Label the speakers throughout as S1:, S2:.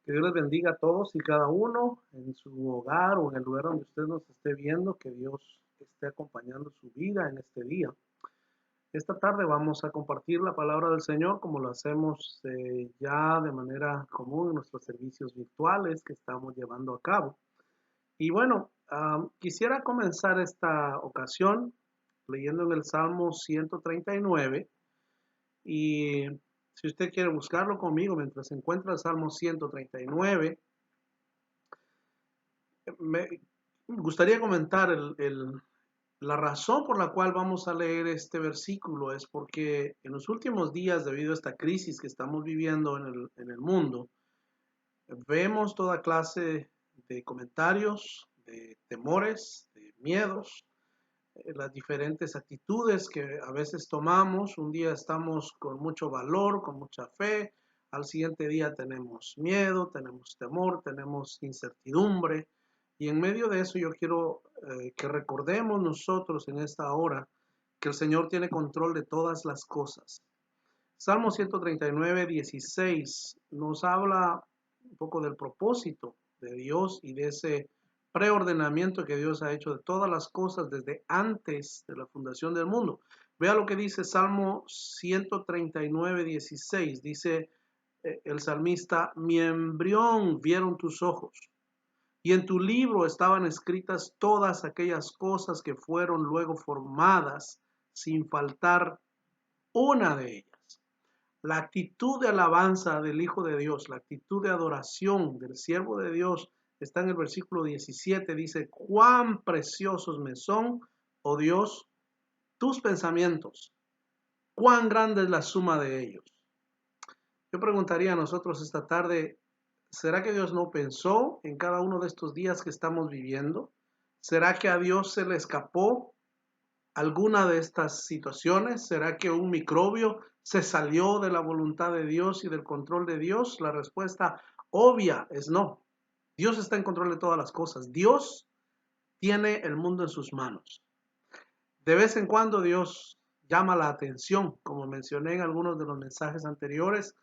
S1: Que Dios les bendiga a todos y cada uno en su hogar o en el lugar donde usted nos esté viendo, que Dios esté acompañando su vida en este día. Esta tarde vamos a compartir la palabra del Señor como lo hacemos ya de manera común en nuestros servicios virtuales que estamos llevando a cabo. Y bueno, quisiera comenzar esta ocasión leyendo en el Salmo 139 y si usted quiere buscarlo conmigo mientras se encuentra el Salmo 139, me gustaría comentar la razón por la cual vamos a leer este versículo es porque en los últimos días, debido a esta crisis que estamos viviendo en el mundo, vemos toda clase de comentarios, de temores, de miedos, las diferentes actitudes que a veces tomamos. Un día estamos con mucho valor, con mucha fe, al siguiente día tenemos miedo, tenemos temor, tenemos incertidumbre. Y en medio de eso yo quiero que recordemos nosotros en esta hora que el Señor tiene control de todas las cosas. Salmo 139, 16 nos habla un poco del propósito de Dios y de ese preordenamiento que Dios ha hecho de todas las cosas desde antes de la fundación del mundo. Vea lo que dice Salmo 139, 16. Dice el salmista: mi embrión vieron tus ojos, y en tu libro estaban escritas todas aquellas cosas que fueron luego formadas, sin faltar una de ellas. La actitud de alabanza del Hijo de Dios, la actitud de adoración del siervo de Dios está en el versículo 17. Dice: cuán preciosos me son, oh Dios, tus pensamientos, cuán grande es la suma de ellos. Yo preguntaría a nosotros esta tarde: ¿será que Dios no pensó en cada uno de estos días que estamos viviendo? ¿Será que a Dios se le escapó alguna de estas situaciones? ¿Será que un microbio se salió de la voluntad de Dios y del control de Dios? La respuesta obvia es no. Dios está en control de todas las cosas. Dios tiene el mundo en sus manos. De vez en cuando Dios llama la atención, como mencioné en algunos de los mensajes anteriores.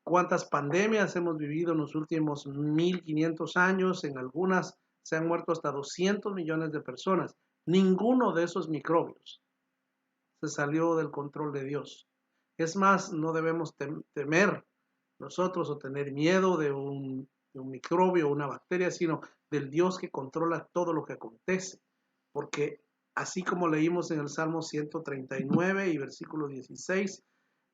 S1: ¿Cuántas pandemias hemos vivido en los últimos 1500 años? En algunas se han muerto hasta 200 millones de personas. Ninguno de esos microbios se salió del control de Dios. Es más, no debemos temer nosotros o tener miedo de un microbio o una bacteria, sino del Dios que controla todo lo que acontece. Porque así como leímos en el Salmo 139 y versículo 16,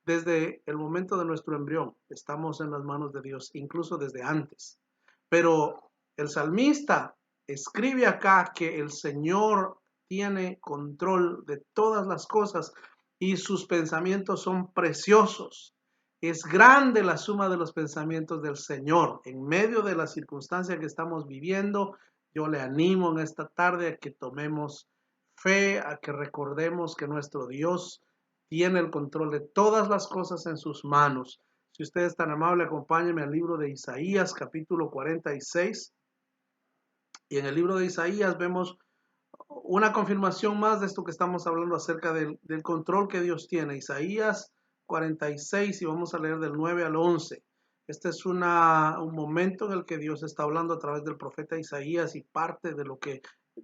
S1: desde el momento de nuestro embrión estamos en las manos de Dios, incluso desde antes. Pero el salmista escribe acá que el Señor tiene control de todas las cosas y sus pensamientos son preciosos. Es grande la suma de los pensamientos del Señor. En medio de la circunstancia que estamos viviendo, yo le animo en esta tarde a que tomemos fe, a que recordemos que nuestro Dios tiene el control de todas las cosas en sus manos. Si usted es tan amable, acompáñeme al libro de Isaías, capítulo 46. Y en el libro de Isaías vemos una confirmación más de esto que estamos hablando acerca del control que Dios tiene. Isaías 46, y vamos a leer del 9 al 11. Este es un momento en el que Dios está hablando a través del profeta Isaías, y parte de lo que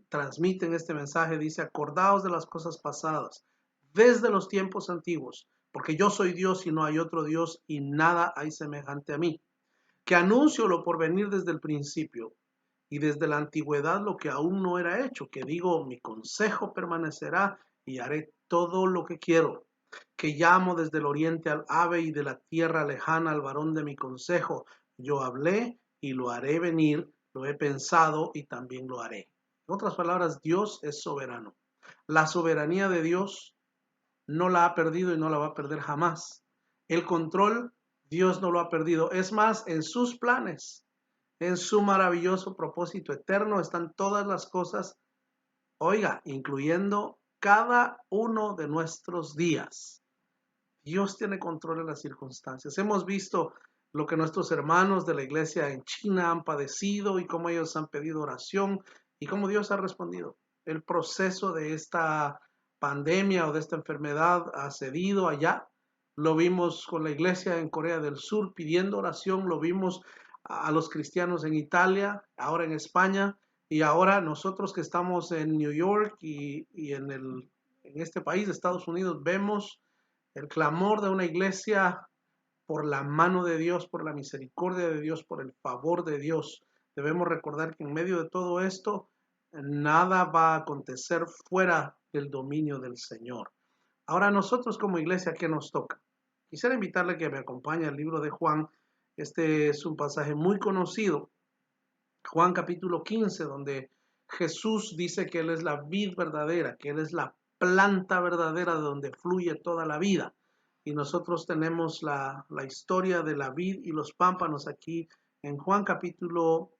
S1: transmite en este mensaje dice: acordaos de las cosas pasadas, desde los tiempos antiguos, porque yo soy Dios y no hay otro Dios, y nada hay semejante a mí, que anuncio lo por venir desde el principio, y desde la antigüedad lo que aún no era hecho, que digo: mi consejo permanecerá y haré todo lo que quiero, que llamo desde el oriente al ave y de la tierra lejana al varón de mi consejo. Yo hablé y lo haré venir, lo he pensado y también lo haré. En otras palabras, Dios es soberano. La soberanía de Dios no la ha perdido y no la va a perder jamás. El control, Dios no lo ha perdido. Es más, en sus planes, en su maravilloso propósito eterno están todas las cosas, oiga, incluyendo cada uno de nuestros días. Dios tiene control de las circunstancias. Hemos visto lo que nuestros hermanos de la iglesia en China han padecido y cómo ellos han pedido oración y cómo Dios ha respondido. El proceso de esta pandemia o de esta enfermedad ha cedido allá. Lo vimos con la iglesia en Corea del Sur pidiendo oración, lo vimos a los cristianos en Italia, ahora en España, y ahora nosotros que estamos en New York y en este país de Estados Unidos, vemos el clamor de una iglesia por la mano de Dios, por la misericordia de Dios, por el favor de Dios. Debemos recordar que en medio de todo esto, nada va a acontecer fuera del dominio del Señor. Ahora nosotros como iglesia, ¿qué nos toca? Quisiera invitarle a que me acompañe al libro de Juan. Este es un pasaje muy conocido, Juan capítulo 15, donde Jesús dice que Él es la vid verdadera, que Él es la planta verdadera de donde fluye toda la vida. Y nosotros tenemos la historia de la vid y los pámpanos aquí en Juan capítulo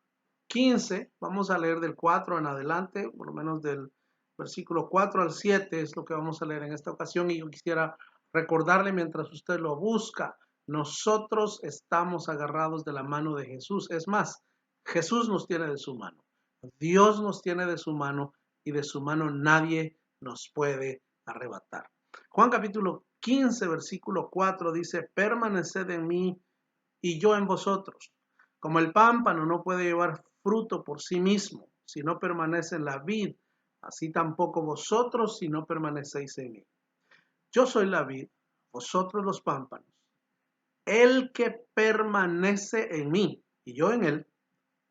S1: 15. Vamos a leer del 4 en adelante, por lo menos del versículo 4 al 7 es lo que vamos a leer en esta ocasión. Y yo quisiera recordarle mientras usted lo busca, nosotros estamos agarrados de la mano de Jesús. Es más, Jesús nos tiene de su mano. Dios nos tiene de su mano y de su mano nadie nos puede arrebatar. Juan capítulo 15, versículo 4 dice, permaneced en mí y yo en vosotros. Como el pámpano no puede llevar fruto por sí mismo si no permanece en la vid, así tampoco vosotros si no permanecéis en mí. Yo soy la vid, vosotros los pámpanos. El que permanece en mí y yo en él,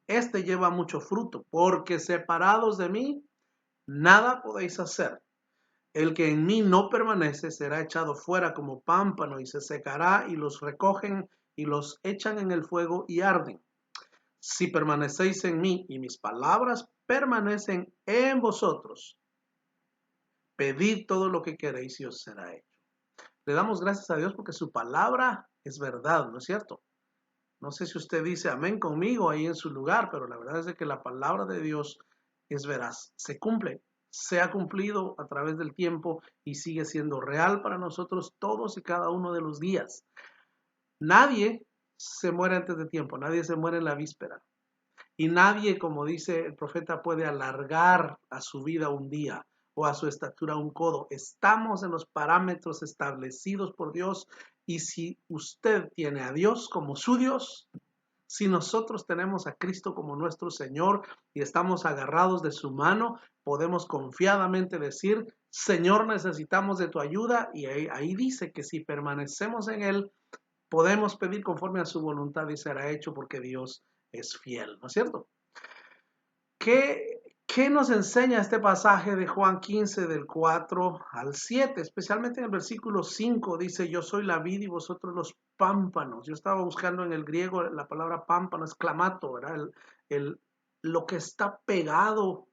S1: este lleva mucho fruto, porque separados de mí, nada podéis hacer. El que en mí no permanece será echado fuera como pámpano y se secará y los recogen y los echan en el fuego y arden. Si permanecéis en mí y mis palabras permanecen en vosotros, pedid todo lo que queréis y os será hecho. Le damos gracias a Dios porque su palabra es verdad, ¿no es cierto? No sé si usted dice amén conmigo ahí en su lugar, pero la verdad es de que la palabra de Dios es veraz, se cumple, se ha cumplido a través del tiempo y sigue siendo real para nosotros todos y cada uno de los días. Nadie se muere antes de tiempo, nadie se muere en la víspera. Y nadie, como dice el profeta, puede alargar a su vida un día o a su estatura un codo. Estamos en los parámetros establecidos por Dios y si usted tiene a Dios como su Dios, si nosotros tenemos a Cristo como nuestro Señor y estamos agarrados de su mano, podemos confiadamente decir, Señor, necesitamos de tu ayuda y ahí dice que si permanecemos en Él, podemos pedir conforme a su voluntad y será hecho porque Dios es fiel, ¿no es cierto? ¿Qué nos enseña este pasaje de Juan 15 del 4 al 7? Especialmente en el versículo 5 dice, yo soy la vid y vosotros los pámpanos. Yo estaba buscando en el griego la palabra pámpano, es clamato, ¿verdad? Lo que está pegado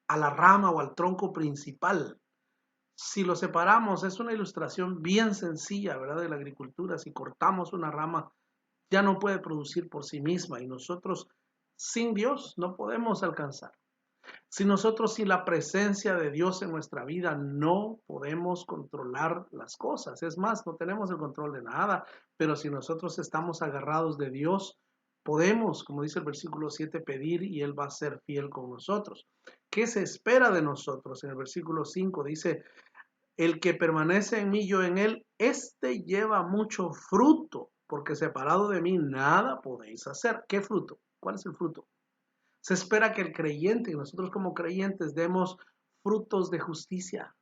S1: a la rama o al tronco principal. Si lo separamos, es una ilustración bien sencilla, ¿verdad? De la agricultura. Si cortamos una rama, ya no puede producir por sí misma y nosotros sin Dios no podemos alcanzar. Si nosotros sin la presencia de Dios en nuestra vida no podemos controlar las cosas, es más, no tenemos el control de nada, pero si nosotros estamos agarrados de Dios, podemos, como dice el versículo 7, pedir y Él va a ser fiel con nosotros. ¿Qué se espera de nosotros? En el versículo 5 dice, el que permanece en mí, yo en él, este lleva mucho fruto, porque separado de mí nada podéis hacer. ¿Qué fruto? ¿Cuál es el fruto? Se espera que el creyente y nosotros como creyentes demos frutos de justicia,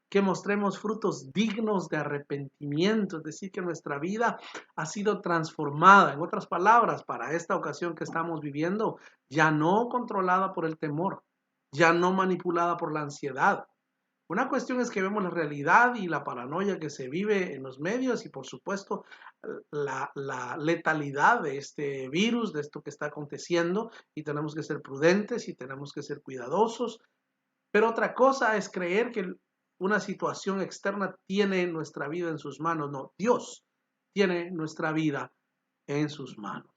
S1: que mostremos frutos dignos de arrepentimiento, es decir, que nuestra vida ha sido transformada. En otras palabras, para esta ocasión que estamos viviendo, ya no controlada por el temor, ya no manipulada por la ansiedad. Una cuestión es que vemos la realidad y la paranoia que se vive en los medios y por supuesto la letalidad de este virus, de esto que está aconteciendo y tenemos que ser prudentes y tenemos que ser cuidadosos. Pero otra cosa es creer que una situación externa tiene nuestra vida en sus manos. No, Dios tiene nuestra vida en sus manos.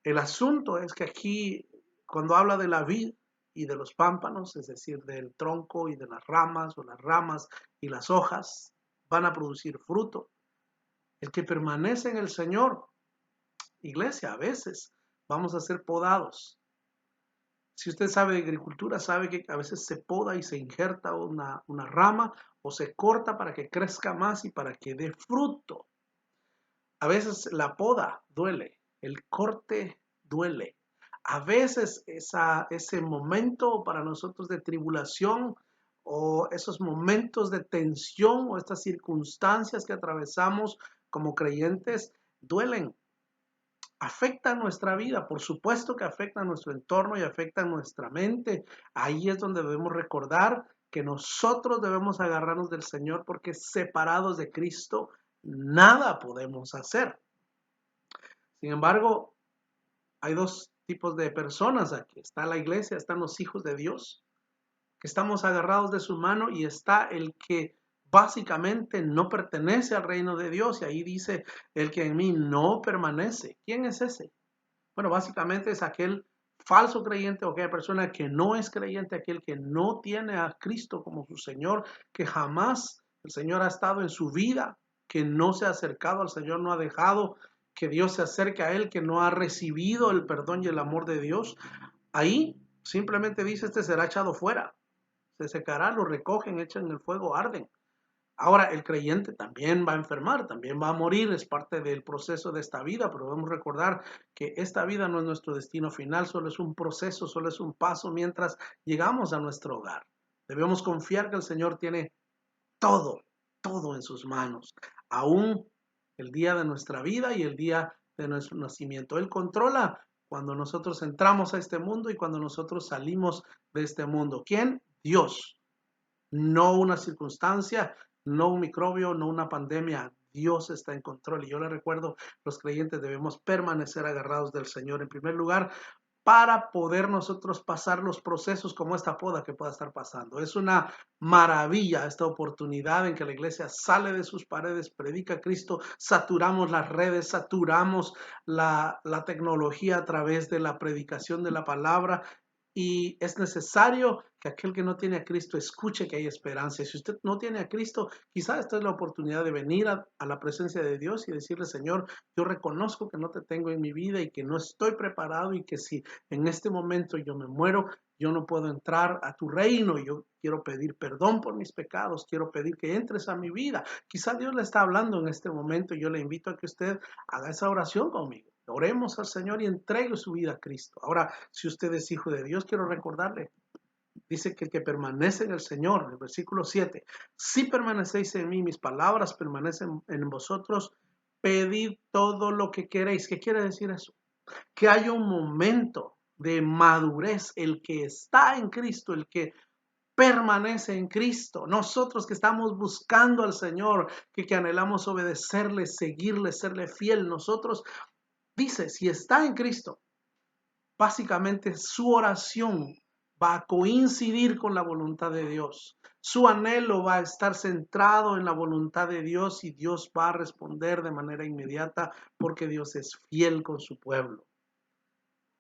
S1: El asunto es que aquí, cuando habla de la vid y de los pámpanos, es decir, del tronco y de las ramas, o las ramas y las hojas, van a producir fruto. El que permanece en el Señor, iglesia, a veces vamos a ser podados. Si usted sabe de agricultura, sabe que a veces se poda y se injerta una rama o se corta para que crezca más y para que dé fruto. A veces la poda duele. El corte duele. A veces ese momento para nosotros de tribulación o esos momentos de tensión o estas circunstancias que atravesamos como creyentes duelen, afectan nuestra vida, por supuesto que afectan nuestro entorno y afectan nuestra mente. Ahí es donde debemos recordar que nosotros debemos agarrarnos del Señor porque separados de Cristo nada podemos hacer. Sin embargo, hay dos tipos de personas aquí. Está la iglesia, están los hijos de Dios, que estamos agarrados de su mano, y está el que básicamente no pertenece al reino de Dios, y ahí dice, el que en mí no permanece. ¿Quién es ese? Bueno, básicamente es aquel falso creyente o aquella persona que no es creyente, aquel que no tiene a Cristo como su Señor, que jamás el Señor ha estado en su vida, que no se ha acercado al Señor, no ha dejado que Dios se acerque a él, que no ha recibido el perdón y el amor de Dios. Ahí simplemente dice, este será echado fuera, se secará, lo recogen, echan en el fuego, arden. Ahora, el creyente también va a enfermar, también va a morir, es parte del proceso de esta vida, pero debemos recordar que esta vida no es nuestro destino final, solo es un proceso, solo es un paso mientras llegamos a nuestro hogar. Debemos confiar que el Señor tiene todo, todo en sus manos, aún el día de nuestra vida y el día de nuestro nacimiento. Él controla cuando nosotros entramos a este mundo y cuando nosotros salimos de este mundo. ¿Quién? Dios. No una circunstancia, no un microbio, no una pandemia. Dios está en control. Y yo le recuerdo, los creyentes debemos permanecer agarrados del Señor en primer lugar para poder nosotros pasar los procesos como esta poda que pueda estar pasando. Es una maravilla esta oportunidad en que la iglesia sale de sus paredes, predica a Cristo, saturamos las redes, saturamos la tecnología a través de la predicación de la palabra, y es necesario que aquel que no tiene a Cristo escuche que hay esperanza. Y si usted no tiene a Cristo, quizá esta es la oportunidad de venir a la presencia de Dios y decirle, Señor, yo reconozco que no te tengo en mi vida y que no estoy preparado, y que si en este momento yo me muero, yo no puedo entrar a tu reino. Yo quiero pedir perdón por mis pecados, quiero pedir que entres a mi vida. Quizá Dios le está hablando en este momento y yo le invito a que usted haga esa oración conmigo. Oremos al Señor y entregue su vida a Cristo. Ahora, si usted es hijo de Dios, quiero recordarle, dice que el que permanece en el Señor, en el versículo 7, si permanecéis en mí, mis palabras permanecen en vosotros, pedid todo lo que queréis. ¿Qué quiere decir eso? Que haya un momento de madurez, el que está en Cristo, el que permanece en Cristo. Nosotros que estamos buscando al Señor, que anhelamos obedecerle, seguirle, serle fiel, nosotros, dice, si está en Cristo, básicamente su oración va a coincidir con la voluntad de Dios. Su anhelo va a estar centrado en la voluntad de Dios, y Dios va a responder de manera inmediata porque Dios es fiel con su pueblo.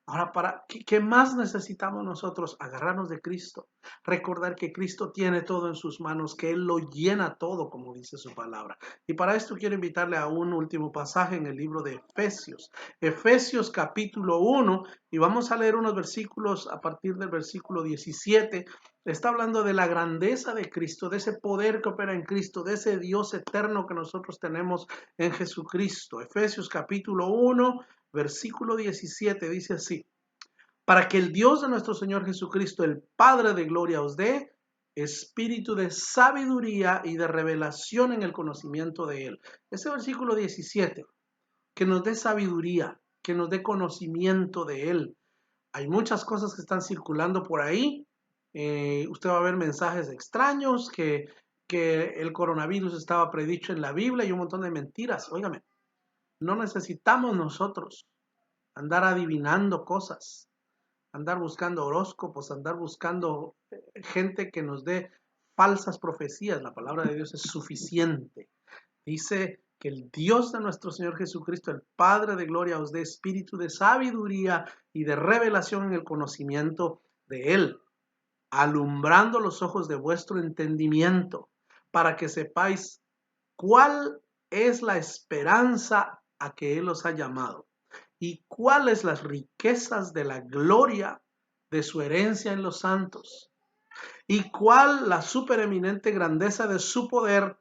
S1: Ahora, ¿qué más necesitamos nosotros? Agarrarnos de Cristo, recordar que Cristo tiene todo en sus manos, que Él lo llena todo, como dice su palabra. Y para esto quiero invitarle a un último pasaje en el libro de Efesios, Efesios capítulo 1, y vamos a leer unos versículos a partir del versículo 17. Está hablando de la grandeza de Cristo, de ese poder que opera en Cristo, de ese Dios eterno que nosotros tenemos en Jesucristo. Efesios capítulo 1, versículo 17 dice así: para que el Dios de nuestro Señor Jesucristo, el Padre de gloria, os dé espíritu de sabiduría y de revelación en el conocimiento de Él. Ese versículo 17, que nos dé sabiduría, que nos dé conocimiento de Él. Hay muchas cosas que están circulando por ahí. Usted va a ver mensajes extraños, que el coronavirus estaba predicho en la Biblia, y un montón de mentiras. Óigame, no necesitamos nosotros andar adivinando cosas, andar buscando horóscopos, andar buscando gente que nos dé falsas profecías. La palabra de Dios es suficiente. Dice que el Dios de nuestro Señor Jesucristo, el Padre de gloria, os dé espíritu de sabiduría y de revelación en el conocimiento de Él, alumbrando los ojos de vuestro entendimiento, para que sepáis cuál es la esperanza a que Él os ha llamado, y cuáles las riquezas de la gloria de su herencia en los santos, y cuál la supereminente grandeza de su poder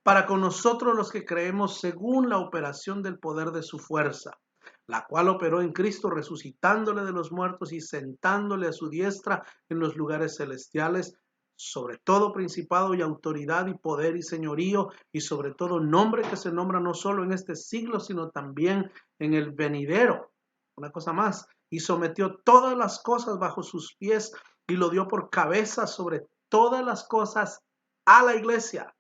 S1: para con nosotros los que creemos, según la operación del poder de su fuerza, la cual operó en Cristo, resucitándole de los muertos y sentándole a su diestra en los lugares celestiales, sobre todo principado y autoridad y poder y señorío, y sobre todo nombre que se nombra no solo en este siglo, sino también en el venidero. Una cosa más, y sometió todas las cosas bajo sus pies y lo dio por cabeza sobre todas las cosas a la iglesia,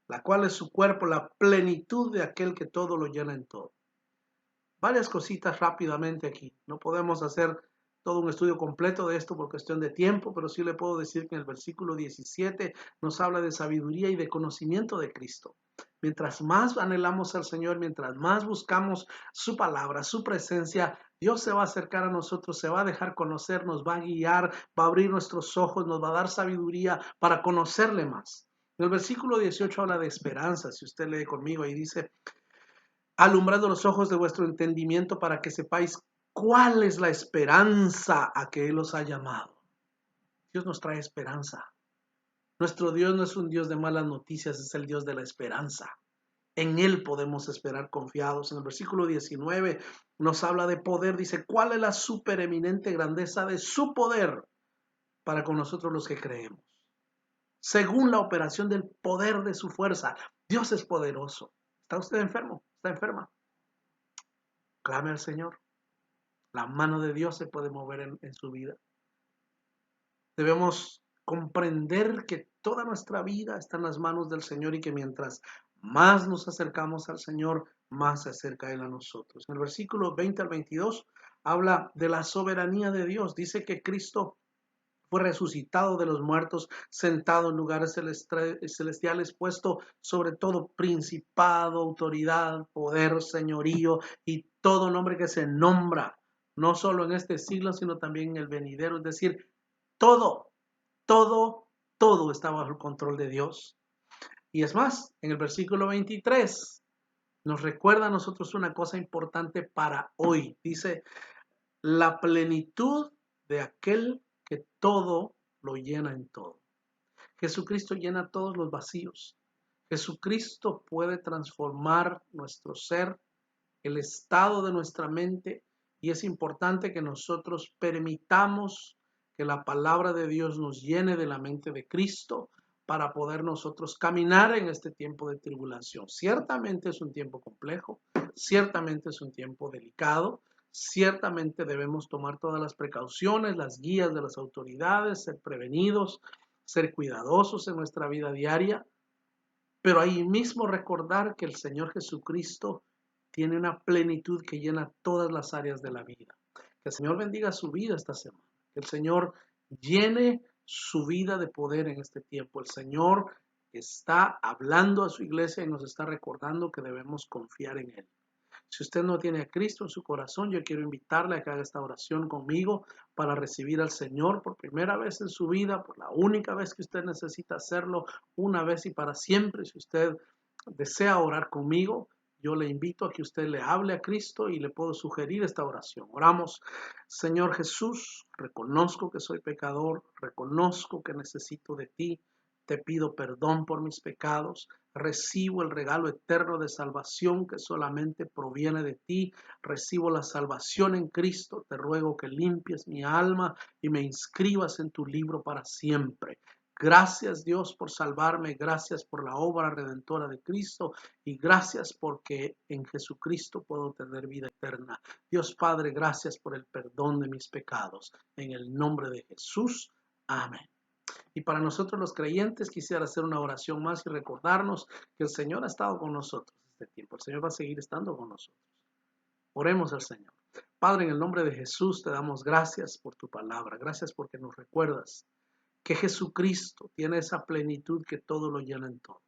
S1: la cual es su cuerpo, la plenitud de aquel que todo lo llena en todo. Varias cositas rápidamente aquí. No podemos hacer todo un estudio completo de esto por cuestión de tiempo, pero sí le puedo decir que en el versículo 17 nos habla de sabiduría y de conocimiento de Cristo. Mientras más anhelamos al Señor, mientras más buscamos su palabra, su presencia, Dios se va a acercar a nosotros, se va a dejar conocer, nos va a guiar, va a abrir nuestros ojos, nos va a dar sabiduría para conocerle más. En el versículo 18 habla de esperanza. Si usted lee conmigo, ahí dice: alumbrando los ojos de vuestro entendimiento para que sepáis cuál es la esperanza a que Él os ha llamado. Dios nos trae esperanza. Nuestro Dios no es un Dios de malas noticias, es el Dios de la esperanza. En Él podemos esperar confiados. En el versículo 19 nos habla de poder. Dice: ¿cuál es la supereminente grandeza de su poder para con nosotros los que creemos? Según la operación del poder de su fuerza. Dios es poderoso. ¿Está usted enfermo? ¿Está enferma? Clame al Señor. La mano de Dios se puede mover en su vida. Debemos comprender que toda nuestra vida está en las manos del Señor y que mientras más nos acercamos al Señor, más se acerca Él a nosotros. En el versículo 20 al 22 habla de la soberanía de Dios. Dice que Cristo fue resucitado de los muertos, sentado en lugares celestiales, puesto sobre todo principado, autoridad, poder, señorío y todo nombre que se nombra, no solo en este siglo, sino también en el venidero. Es decir, todo, todo, todo está bajo el control de Dios. Y es más, en el versículo 23 nos recuerda a nosotros una cosa importante para hoy. Dice: la plenitud de aquel que todo lo llena en todo. Jesucristo llena todos los vacíos. Jesucristo puede transformar nuestro ser, el estado de nuestra mente, y es importante que nosotros permitamos que la palabra de Dios nos llene de la mente de Cristo para poder nosotros caminar en este tiempo de tribulación. Ciertamente es un tiempo complejo, ciertamente es un tiempo delicado, ciertamente debemos tomar todas las precauciones, las guías de las autoridades, ser prevenidos, ser cuidadosos en nuestra vida diaria, pero ahí mismo recordar que el Señor Jesucristo tiene una plenitud que llena todas las áreas de la vida. Que el Señor bendiga su vida esta semana. Que el Señor llene su vida de poder en este tiempo. El Señor está hablando a su iglesia y nos está recordando que debemos confiar en Él. Si usted no tiene a Cristo en su corazón, yo quiero invitarle a que haga esta oración conmigo para recibir al Señor por primera vez en su vida, por la única vez que usted necesita hacerlo, una vez y para siempre. Si usted desea orar conmigo, yo le invito a que usted le hable a Cristo y le puedo sugerir esta oración. Oramos. Señor Jesús, reconozco que soy pecador, reconozco que necesito de ti, te pido perdón por mis pecados. Recibo el regalo eterno de salvación que solamente proviene de ti. Recibo la salvación en Cristo. Te ruego que limpies mi alma y me inscribas en tu libro para siempre. Gracias, Dios, por salvarme. Gracias por la obra redentora de Cristo y gracias porque en Jesucristo puedo tener vida eterna. Dios Padre, gracias por el perdón de mis pecados. En el nombre de Jesús. Amén. Y para nosotros los creyentes quisiera hacer una oración más y recordarnos que el Señor ha estado con nosotros este tiempo. El Señor va a seguir estando con nosotros. Oremos al Señor. Padre, en el nombre de Jesús te damos gracias por tu palabra. Gracias porque nos recuerdas que Jesucristo tiene esa plenitud que todo lo llena en todo.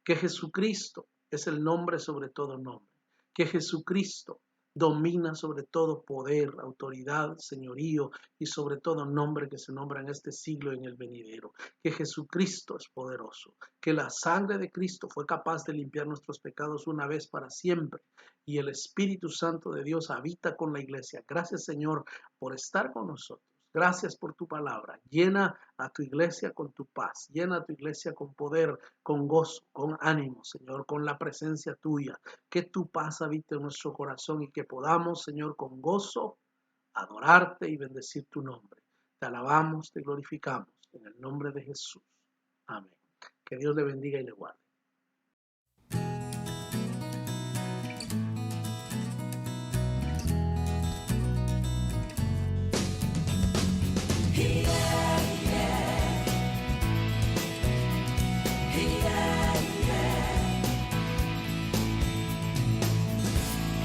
S1: Que Jesucristo es el nombre sobre todo nombre. Que Jesucristo domina sobre todo poder, autoridad, señorío y sobre todo nombre que se nombra en este siglo y en el venidero. Que Jesucristo es poderoso. Que la sangre de Cristo fue capaz de limpiar nuestros pecados una vez para siempre. Y el Espíritu Santo de Dios habita con la iglesia. Gracias, Señor, por estar con nosotros. Gracias por tu palabra. Llena a tu iglesia con tu paz. Llena a tu iglesia con poder, con gozo, con ánimo, Señor, con la presencia tuya. Que tu paz habite en nuestro corazón y que podamos, Señor, con gozo adorarte y bendecir tu nombre. Te alabamos, te glorificamos. En el nombre de Jesús. Amén. Que Dios le bendiga y le guarde.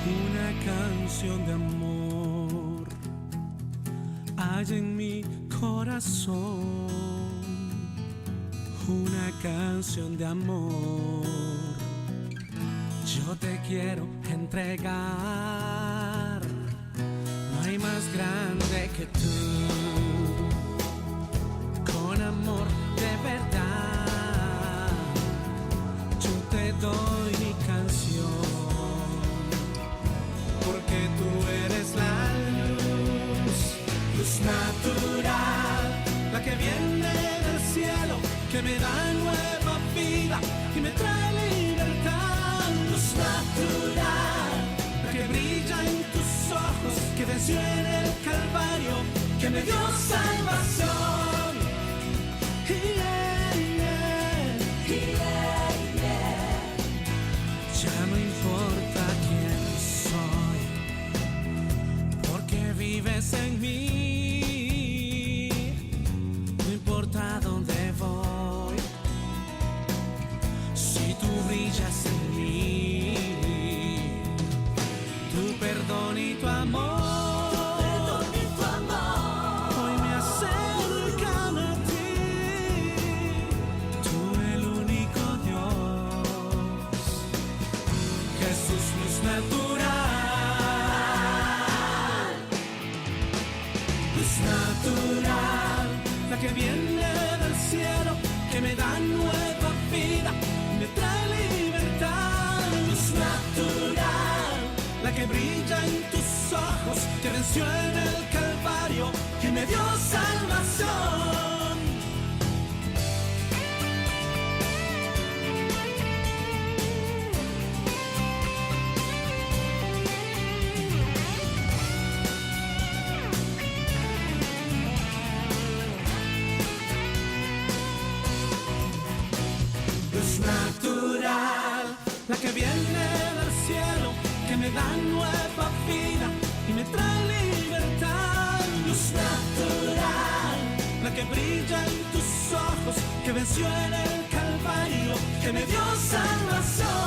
S2: Una canción de amor hay en mi corazón, una canción de amor yo te quiero entregar. No hay más grande que tú, con amor de verdad yo te doy mi canción, porque tú eres la luz natural, la que viene del cielo, que me da nueva vida y me trae libertad. Luz natural, la que brilla en tus ojos, que venció en el Calvario, que me dio salvación. Ya no importa quién soy, porque vives en mí. No importa dónde voy, si tú brillas en mí, tu perdón y tu amor. Que viene del cielo, que me da nueva vida, me trae libertad. Luz natural, la que brilla en tus ojos, que venció en el Calvario, que me dio salvación. Natural, la que viene del cielo, que me da nueva vida y me trae libertad. Luz natural, la que brilla en tus ojos, que venció en el Calvario, que me dio salvación.